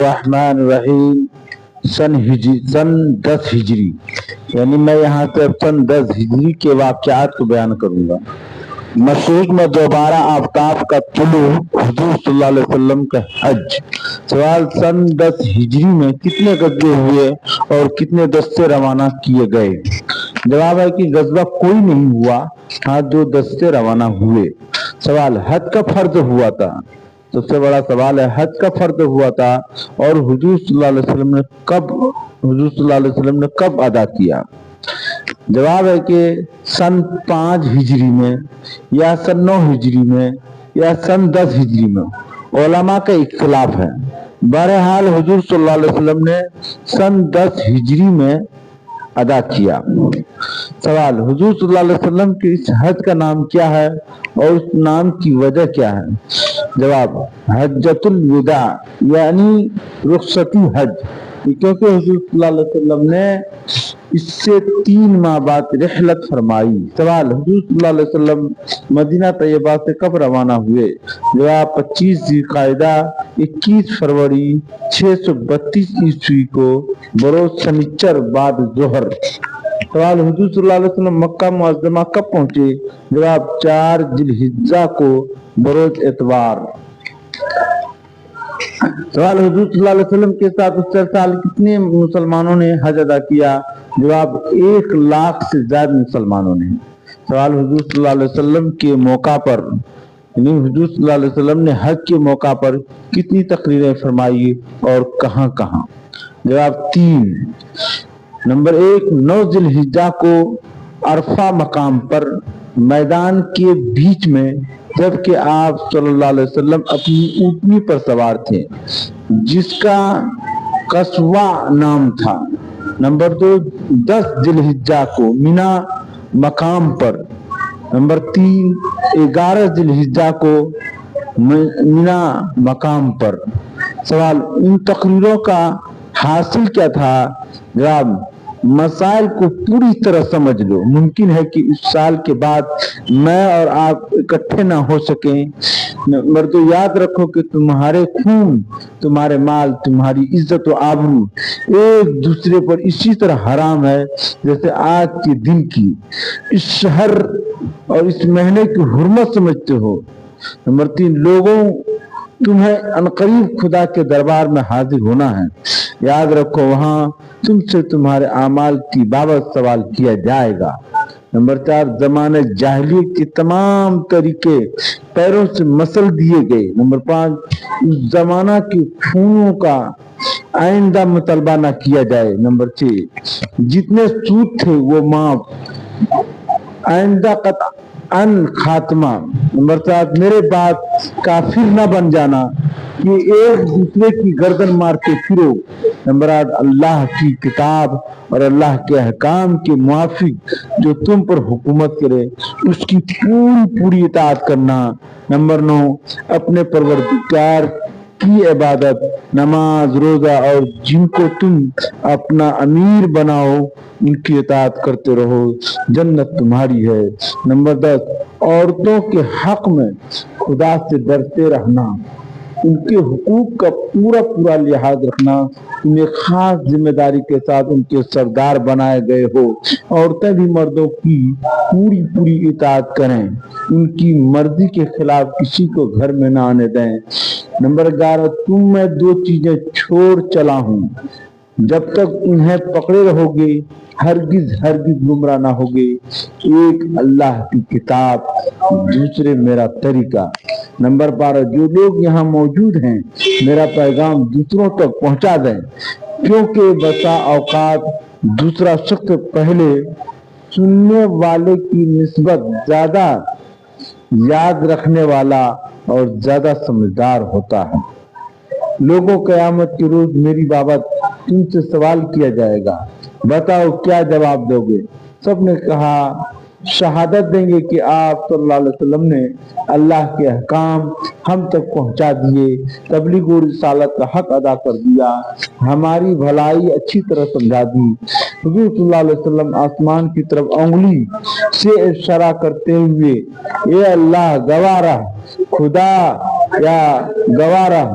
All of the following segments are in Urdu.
الرحمن الرحیم سن 10 ہجری، یعنی میں یہاں سے اب سن 10 ہجری کے واقعات کو بیان کروں گا۔ مشرق میں دوبارہ آفتاب کا طلوع، حضور صلی اللہ علیہ وسلم کا حج۔ سوال: سن 10 ہجری میں کتنے غزوے ہوئے اور کتنے دستے روانہ کیے گئے؟ جواب ہے کہ غزوہ کوئی نہیں ہوا، ہاں 2 دستے روانہ ہوئے۔ سوال: حج کا فرض ہوا تھا؟ سب سے بڑا سوال ہے، حج کا فرض ہوا تھا اور حضور صلی اللہ علیہ وسلم نے کب ادا کیا؟ جواب ہے کہ سن 5 ہجری میں یا سن 9 ہجری میں یا سن 10 ہجری میں، علماء کا اختلاف ہے۔ بہرحال حضور صلی اللہ علیہ وسلم نے سن 10 ہجری میں ادا کیا۔ سوال: حضور صلی اللہ علیہ وسلم کے اس حج کا نام کیا ہے اور اس نام کی وجہ کیا ہے؟ جواب: حجۃ الوداع، یعنی رخصتی حج، کیونکہ حضور صلی اللہ علیہ وسلم نے اس سے 3 ماہ بعد رحلت فرمائی۔ سوال: حضور صلی اللہ علیہ وسلم مدینہ طیبہ سے کب روانہ ہوئے؟ جواب: 25 ذی القعدہ 21 فروری 632 عیسوی کو بروز شنیچر بعد ظہر۔ سوال: حضور صلی اللہ علیہ وسلم مکہ معظمہ کب پہنچے؟ جواب: 4 ذی الحجہ کو بروز اتوار۔ سوال: حضور صلی اللہ علیہ وسلم کے ساتھ اس سال کتنے مسلمانوں نے حج ادا کیا؟ جواب: 1 لاکھ سے زیادہ مسلمانوں نے۔ سوال: حضور صلی اللہ علیہ وسلم کے موقع پر، یعنی حضور صلی اللہ علیہ وسلم نے حج کے موقع پر کتنی تقریریں فرمائی اور کہاں کہاں؟ جواب: 3۔ نمبر 1، 9 ذی الحجہ کو عرفہ مقام پر میدان کے بیچ میں، جبکہ آپ صلی اللہ علیہ وسلم اپنی اونٹنی پر سوار تھے جس کا قصوہ نام تھا۔ نمبر 2، 10 ذی الحجہ کو مینا مقام پر۔ نمبر 3، 11 ذی الحجہ کو مینا مقام پر۔ سوال: ان تقریروں کا حاصل کیا تھا؟ جواب: مسائل کو پوری طرح سمجھ لو، ممکن ہے کہ اس سال کے بعد میں اور آپ اکٹھے نہ ہو سکیں۔ نمبر 2، یاد رکھو کہ تمہارے خون، تمہارے مال، تمہاری عزت و آبرو ایک دوسرے پر اسی طرح حرام ہے جیسے آج کے دن کی، اس شہر اور اس مہینے کی حرمت سمجھتے ہو۔ نمبر 3، لوگوں تمہیں عنقریب خدا کے دربار میں حاضر ہونا ہے، یاد رکھو وہاں تم سے تمہارے اعمال کی بابت سوال کیا جائے گا۔ نمبر 4، زمانہ جاہلیت کے تمام طریقے پیروں سے مسل دیے گئے۔ نمبر 5، اس زمانہ کے خونوں کا آئندہ مطالبہ نہ کیا جائے۔ نمبر 6، جتنے سود تھے وہ معاف، آئندہ قطعاً خاتمہ۔ نمبر 7، میرے بعد کافر نہ بن جانا کہ ایک دوسرے کی گردن مارتے پھرو۔ نمبر 8، اللہ کی کتاب اور اللہ کے احکام کے موافق جو تم پر حکومت کرے اس کی پوری اطاعت کرنا۔ نمبر 9، اپنے پروردگار کی عبادت، نماز، روزہ اور جن کو تم اپنا امیر بناؤ ان کی اطاعت کرتے رہو، جنت تمہاری ہے۔ نمبر 10، عورتوں کے حق میں خدا سے ڈرتے رہنا، ان کے حقوق کا پورا لحاظ رکھنا، تم ایک خاص ذمہ داری کے ساتھ ان کے سردار بنائے گئے ہو۔ عورتیں بھی مردوں کی پوری اطاعت کریں، ان کی مرضی کے خلاف کسی کو گھر میں نہ آنے دیں۔ نمبر 11، تم میں 2 چیزیں چھوڑ چلا ہوں، جب تک انہیں پکڑے رہو گے ہرگز گمراہ نہ ہوگے۔ ایک اللہ کی کتاب، دوسرے میرا طریقہ۔ نمبر 12، جو لوگ یہاں موجود ہیں میرا پیغام دوسروں تک پہنچا دیں، کیونکہ بسا اوقات دوسرا شخص پہلے سننے والے کی نسبت زیادہ یاد رکھنے والا اور زیادہ سمجھدار ہوتا ہے۔ لوگوں قیامت کے روز میری بابت تم سے سوال کیا جائے گا، بتاؤ کیا جواب دو گے؟ سب نے کہا شہادت دیں گے کہ آپ صلی اللہ علیہ وسلم نے اللہ کے احکام ہم تک پہنچا دیے، تبلیغ و رسالت کا حق ادا کر دیا، ہماری بھلائی اچھی طرح سمجھا دی۔ حضور صلی اللہ علیہ وسلم آسمان کی طرف انگلی سے اشارہ کرتے ہوئے، اے اللہ گواہ رہ، خدا یا گواہ رہ،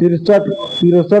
63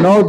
9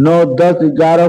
9, 10, 11